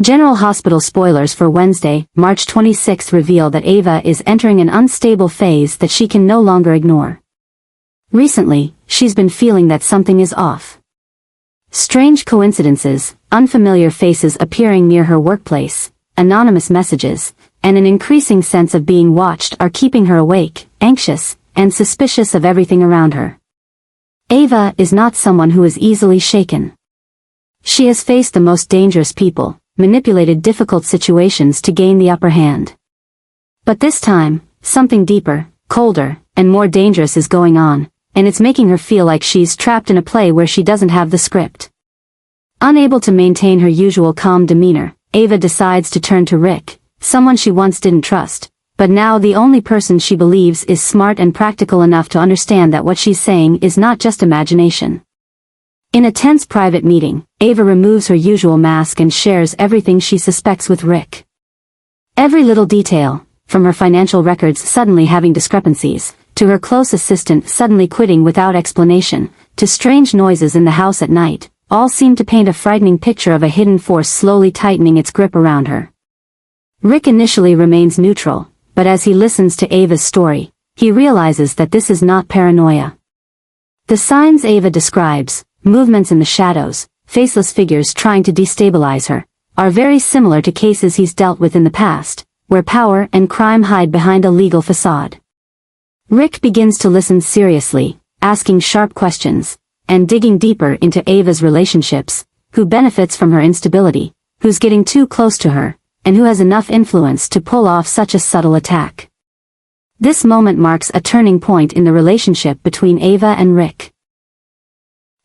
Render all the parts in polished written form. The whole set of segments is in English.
General Hospital spoilers for Wednesday, March 26 reveal that Ava is entering an unstable phase that she can no longer ignore. Recently, she's been feeling that something is off. Strange coincidences, unfamiliar faces appearing near her workplace, anonymous messages, and an increasing sense of being watched are keeping her awake, anxious, and suspicious of everything around her. Ava is not someone who is easily shaken. She has faced the most dangerous people, manipulated difficult situations to gain the upper hand. But this time, something deeper, colder, and more dangerous is going on, and it's making her feel like she's trapped in a play where she doesn't have the script. Unable to maintain her usual calm demeanor, Ava decides to turn to Ric, someone she once didn't trust, but now the only person she believes is smart and practical enough to understand that what she's saying is not just imagination. In a tense private meeting, Ava removes her usual mask and shares everything she suspects with Ric. Every little detail, from her financial records suddenly having discrepancies, to her close assistant suddenly quitting without explanation, to strange noises in the house at night, all seem to paint a frightening picture of a hidden force slowly tightening its grip around her. Ric initially remains neutral, but as he listens to Ava's story, he realizes that this is not paranoia. The signs Ava describes, movements in the shadows, faceless figures trying to destabilize her, are very similar to cases he's dealt with in the past, where power and crime hide behind a legal facade. Ric begins to listen seriously, asking sharp questions, and digging deeper into Ava's relationships, who benefits from her instability, who's getting too close to her, and who has enough influence to pull off such a subtle attack. This moment marks a turning point in the relationship between Ava and Ric.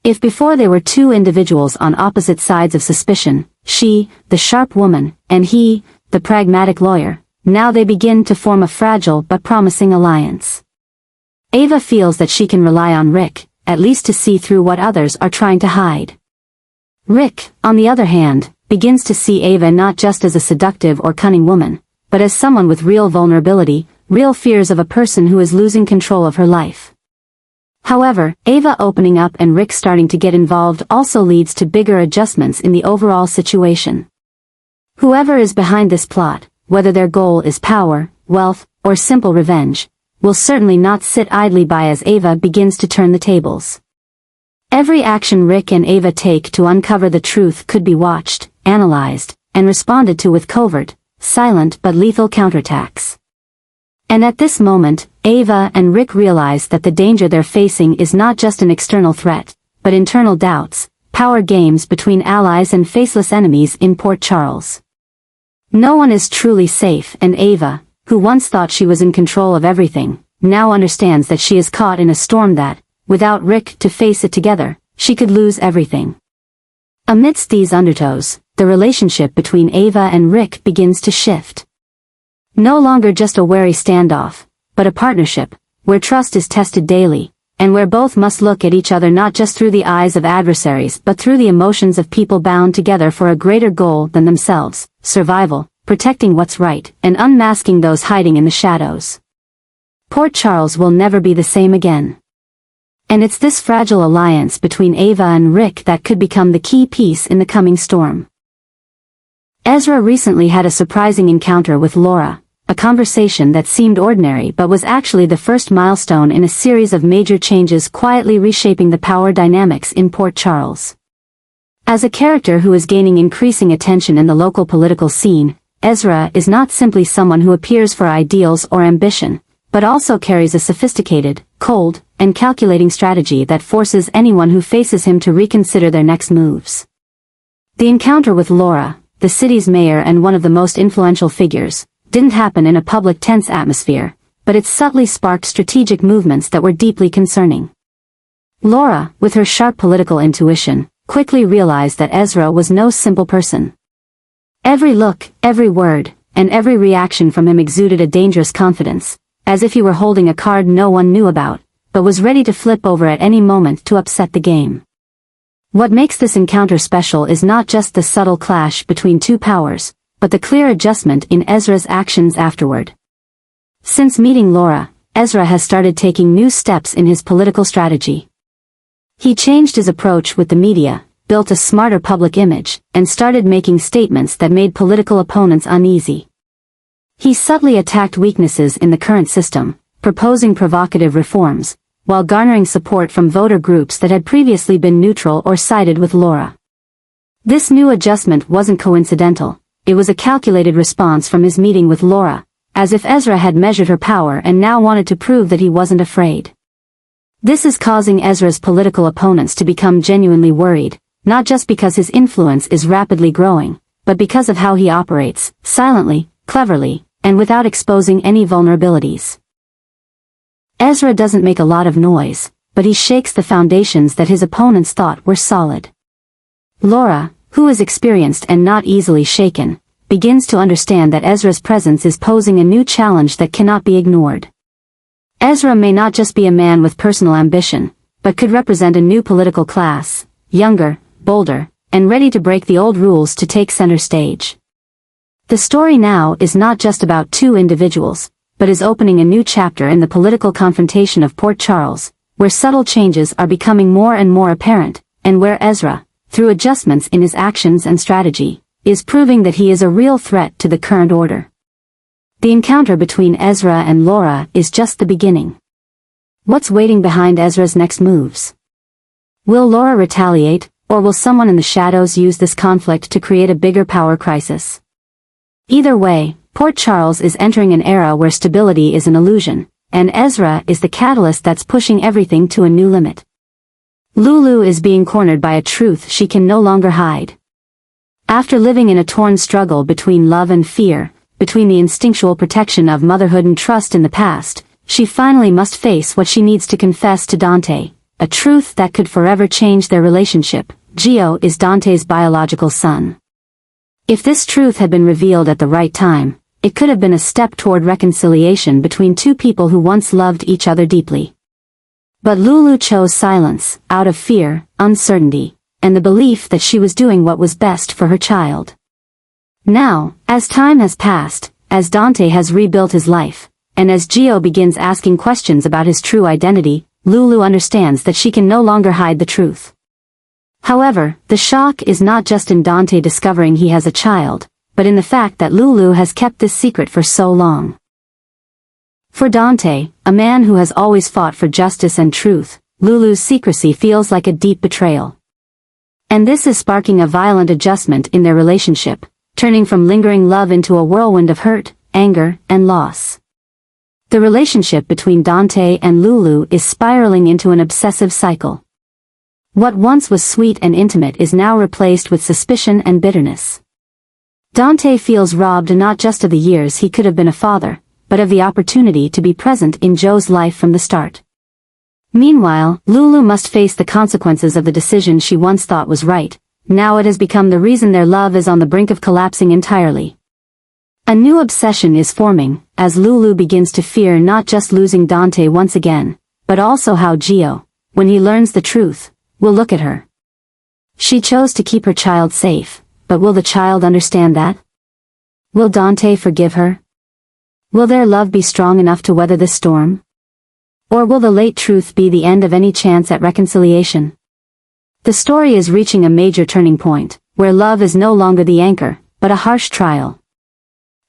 If before they were two individuals on opposite sides of suspicion, she, the sharp woman, and he, the pragmatic lawyer, now they begin to form a fragile but promising alliance. Ava feels that she can rely on Ric, at least to see through what others are trying to hide. Ric, on the other hand, begins to see Ava not just as a seductive or cunning woman, but as someone with real vulnerability, real fears of a person who is losing control of her life. However, Ava opening up and Ric starting to get involved also leads to bigger adjustments in the overall situation. Whoever is behind this plot, whether their goal is power, wealth, or simple revenge, will certainly not sit idly by as Ava begins to turn the tables. Every action Ric and Ava take to uncover the truth could be watched, analyzed, and responded to with covert, silent but lethal counterattacks. And at this moment, Ava and Ric realize that the danger they're facing is not just an external threat, but internal doubts, power games between allies and faceless enemies in Port Charles. No one is truly safe, and Ava, who once thought she was in control of everything, now understands that she is caught in a storm that, without Ric to face it together, she could lose everything. Amidst these undertows, the relationship between Ava and Ric begins to shift. No longer just a wary standoff, but a partnership, where trust is tested daily, and where both must look at each other not just through the eyes of adversaries but through the emotions of people bound together for a greater goal than themselves, survival, protecting what's right, and unmasking those hiding in the shadows. Port Charles will never be the same again. And it's this fragile alliance between Ava and Ric that could become the key piece in the coming storm. Ezra recently had a surprising encounter with Laura, a conversation that seemed ordinary but was actually the first milestone in a series of major changes quietly reshaping the power dynamics in Port Charles. As a character who is gaining increasing attention in the local political scene, Ezra is not simply someone who appears for ideals or ambition, but also carries a sophisticated, cold, and calculating strategy that forces anyone who faces him to reconsider their next moves. The encounter with Laura, the city's mayor and one of the most influential figures, didn't happen in a public tense atmosphere, but it subtly sparked strategic movements that were deeply concerning. Laura, with her sharp political intuition, quickly realized that Ezra was no simple person. Every look, every word, and every reaction from him exuded a dangerous confidence, as if he were holding a card no one knew about, but was ready to flip over at any moment to upset the game. What makes this encounter special is not just the subtle clash between two powers, but the clear adjustment in Ezra's actions afterward. Since meeting Laura, Ezra has started taking new steps in his political strategy. He changed his approach with the media, built a smarter public image, and started making statements that made political opponents uneasy. He subtly attacked weaknesses in the current system, proposing provocative reforms, while garnering support from voter groups that had previously been neutral or sided with Laura. This new adjustment wasn't coincidental, it was a calculated response from his meeting with Laura, as if Ezra had measured her power and now wanted to prove that he wasn't afraid. This is causing Ezra's political opponents to become genuinely worried, not just because his influence is rapidly growing, but because of how he operates, silently, cleverly, and without exposing any vulnerabilities. Ezra doesn't make a lot of noise, but he shakes the foundations that his opponents thought were solid. Laura, who is experienced and not easily shaken, begins to understand that Ezra's presence is posing a new challenge that cannot be ignored. Ezra may not just be a man with personal ambition, but could represent a new political class, younger, bolder, and ready to break the old rules to take center stage. The story now is not just about two individuals, but is opening a new chapter in the political confrontation of Port Charles, where subtle changes are becoming more and more apparent, and where Ezra, through adjustments in his actions and strategy, is proving that he is a real threat to the current order. The encounter between Ezra and Laura is just the beginning. What's waiting behind Ezra's next moves? Will Laura retaliate, or will someone in the shadows use this conflict to create a bigger power crisis? Either way, Port Charles is entering an era where stability is an illusion, and Ezra is the catalyst that's pushing everything to a new limit. Lulu is being cornered by a truth she can no longer hide. After living in a torn struggle between love and fear, between the instinctual protection of motherhood and trust in the past, she finally must face what she needs to confess to Dante, a truth that could forever change their relationship. Gio is Dante's biological son. If this truth had been revealed at the right time, it could have been a step toward reconciliation between two people who once loved each other deeply. But Lulu chose silence, out of fear, uncertainty, and the belief that she was doing what was best for her child. Now, as time has passed, as Dante has rebuilt his life, and as Gio begins asking questions about his true identity, Lulu understands that she can no longer hide the truth. However, the shock is not just in Dante discovering he has a child, but in the fact that Lulu has kept this secret for so long. For Dante, a man who has always fought for justice and truth, Lulu's secrecy feels like a deep betrayal. And this is sparking a violent adjustment in their relationship, turning from lingering love into a whirlwind of hurt, anger, and loss. The relationship between Dante and Lulu is spiraling into an obsessive cycle. What once was sweet and intimate is now replaced with suspicion and bitterness. Dante feels robbed not just of the years he could have been a father, but of the opportunity to be present in Joe's life from the start. Meanwhile, Lulu must face the consequences of the decision she once thought was right. Now it has become the reason their love is on the brink of collapsing entirely. A new obsession is forming, as Lulu begins to fear not just losing Dante once again, but also how Gio, when he learns the truth, will look at her. She chose to keep her child safe, but will the child understand that? Will Dante forgive her? Will their love be strong enough to weather this storm? Or will the late truth be the end of any chance at reconciliation? The story is reaching a major turning point, where love is no longer the anchor, but a harsh trial.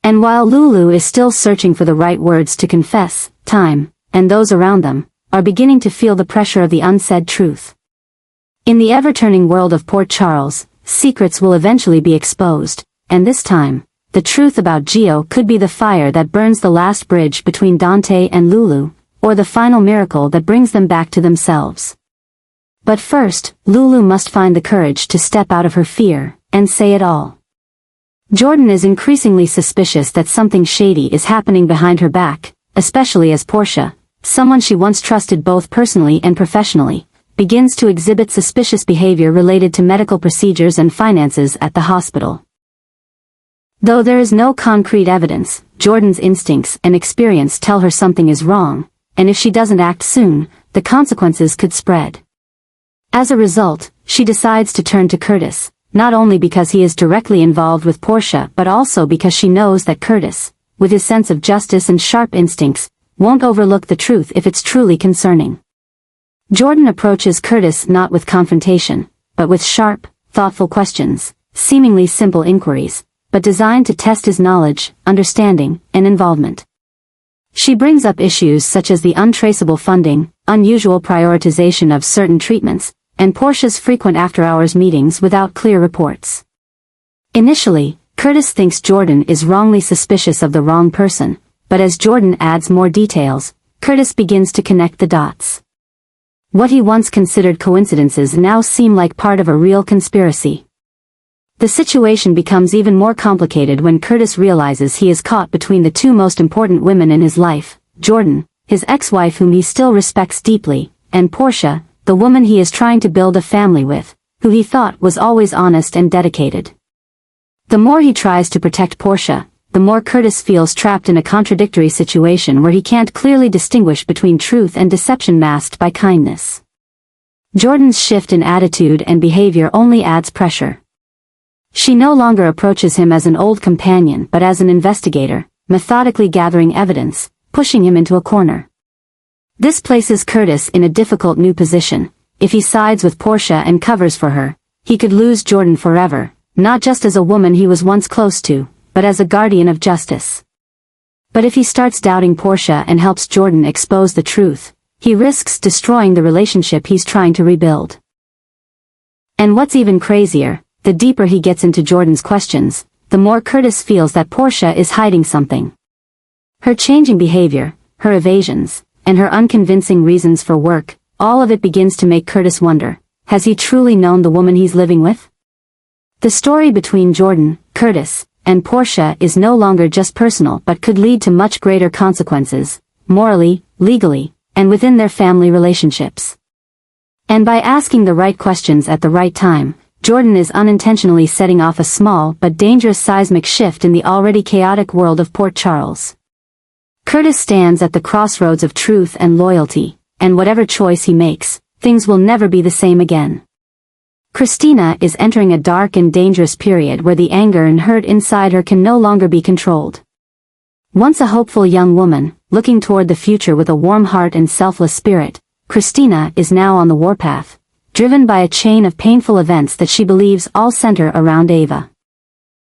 And while Lulu is still searching for the right words to confess, time, and those around them, are beginning to feel the pressure of the unsaid truth. In the ever-turning world of Port Charles, secrets will eventually be exposed, and this time, the truth about Gio could be the fire that burns the last bridge between Dante and Lulu, or the final miracle that brings them back to themselves. But first, Lulu must find the courage to step out of her fear, and say it all. Jordan is increasingly suspicious that something shady is happening behind her back, especially as Portia, someone she once trusted both personally and professionally, begins to exhibit suspicious behavior related to medical procedures and finances at the hospital. Though there is no concrete evidence, Jordan's instincts and experience tell her something is wrong, and if she doesn't act soon, the consequences could spread. As a result, she decides to turn to Curtis, not only because he is directly involved with Portia but also because she knows that Curtis, with his sense of justice and sharp instincts, won't overlook the truth if it's truly concerning. Jordan approaches Curtis not with confrontation, but with sharp, thoughtful questions, seemingly simple inquiries, but designed to test his knowledge, understanding, and involvement. She brings up issues such as the untraceable funding, unusual prioritization of certain treatments, and Portia's frequent after-hours meetings without clear reports. Initially, Curtis thinks Jordan is wrongly suspicious of the wrong person, but as Jordan adds more details, Curtis begins to connect the dots. What he once considered coincidences now seem like part of a real conspiracy. The situation becomes even more complicated when Curtis realizes he is caught between the two most important women in his life, Jordan, his ex-wife whom he still respects deeply, and Portia, the woman he is trying to build a family with, who he thought was always honest and dedicated. The more he tries to protect Portia, the more Curtis feels trapped in a contradictory situation where he can't clearly distinguish between truth and deception masked by kindness. Jordan's shift in attitude and behavior only adds pressure. She no longer approaches him as an old companion but as an investigator, methodically gathering evidence, pushing him into a corner. This places Curtis in a difficult new position. If he sides with Portia and covers for her, he could lose Jordan forever, not just as a woman he was once close to, but as a guardian of justice. But if he starts doubting Portia and helps Jordan expose the truth, he risks destroying the relationship he's trying to rebuild. And what's even crazier, the deeper he gets into Jordan's questions, the more Curtis feels that Portia is hiding something. Her changing behavior, her evasions, and her unconvincing reasons for work, all of it begins to make Curtis wonder, has he truly known the woman he's living with? The story between Jordan, Curtis, and Portia is no longer just personal but could lead to much greater consequences, morally, legally, and within their family relationships. And by asking the right questions at the right time, Jordan is unintentionally setting off a small but dangerous seismic shift in the already chaotic world of Port Charles. Curtis stands at the crossroads of truth and loyalty, and whatever choice he makes, things will never be the same again. Kristina is entering a dark and dangerous period where the anger and hurt inside her can no longer be controlled. Once a hopeful young woman, looking toward the future with a warm heart and selfless spirit, Kristina is now on the warpath, driven by a chain of painful events that she believes all center around Ava.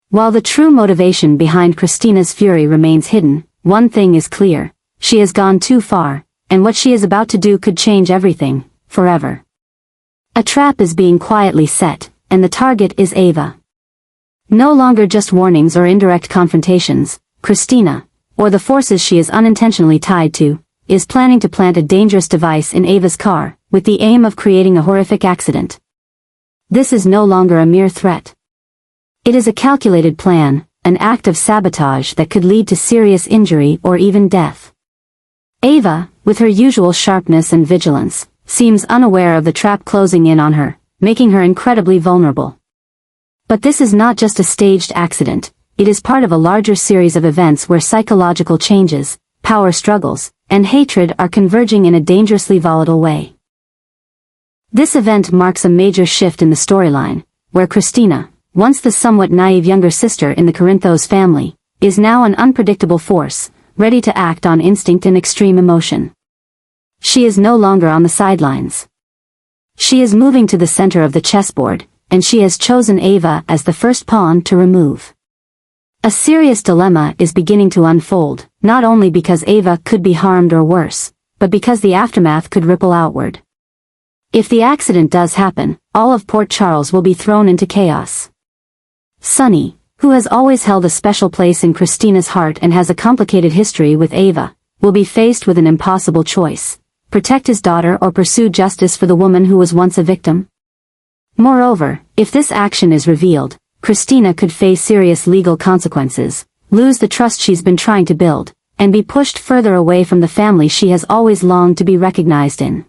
While the true motivation behind Kristina's fury remains hidden, one thing is clear: she has gone too far, and what she is about to do could change everything, forever. A trap is being quietly set, and the target is Ava. No longer just warnings or indirect confrontations, Kristina, or the forces she is unintentionally tied to, is planning to plant a dangerous device in Ava's car, with the aim of creating a horrific accident. This is no longer a mere threat. It is a calculated plan, an act of sabotage that could lead to serious injury or even death. Ava, with her usual sharpness and vigilance, seems unaware of the trap closing in on her, making her incredibly vulnerable. But this is not just a staged accident, it is part of a larger series of events where psychological changes, power struggles, and hatred are converging in a dangerously volatile way. This event marks a major shift in the storyline, where Kristina, once the somewhat naive younger sister in the Corinthos family, is now an unpredictable force, ready to act on instinct and extreme emotion. She is no longer on the sidelines. She is moving to the center of the chessboard, and she has chosen Ava as the first pawn to remove. A serious dilemma is beginning to unfold, not only because Ava could be harmed or worse, but because the aftermath could ripple outward. If the accident does happen, all of Port Charles will be thrown into chaos. Sonny, who has always held a special place in Kristina's heart and has a complicated history with Ava, will be faced with an impossible choice: protect his daughter or pursue justice for the woman who was once a victim. Moreover, if this action is revealed, Kristina could face serious legal consequences, lose the trust she's been trying to build, and be pushed further away from the family she has always longed to be recognized in.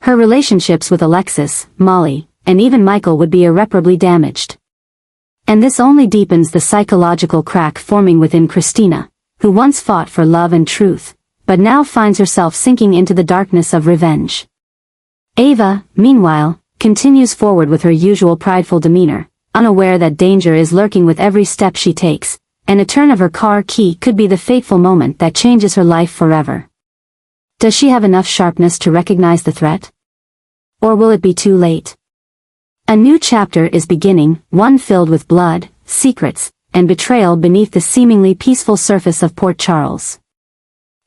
Her relationships with Alexis, Molly, and even Michael would be irreparably damaged. And this only deepens the psychological crack forming within Kristina, who once fought for love and truth, but now finds herself sinking into the darkness of revenge. Ava, meanwhile, continues forward with her usual prideful demeanor, unaware that danger is lurking with every step she takes, and a turn of her car key could be the fateful moment that changes her life forever. Does she have enough sharpness to recognize the threat? Or will it be too late? A new chapter is beginning, one filled with blood, secrets, and betrayal beneath the seemingly peaceful surface of Port Charles.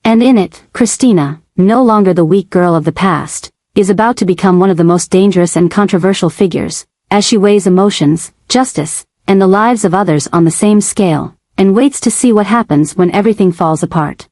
And in it, Kristina, no longer the weak girl of the past, is about to become one of the most dangerous and controversial figures, as she weighs emotions, justice, and the lives of others on the same scale, and waits to see what happens when everything falls apart.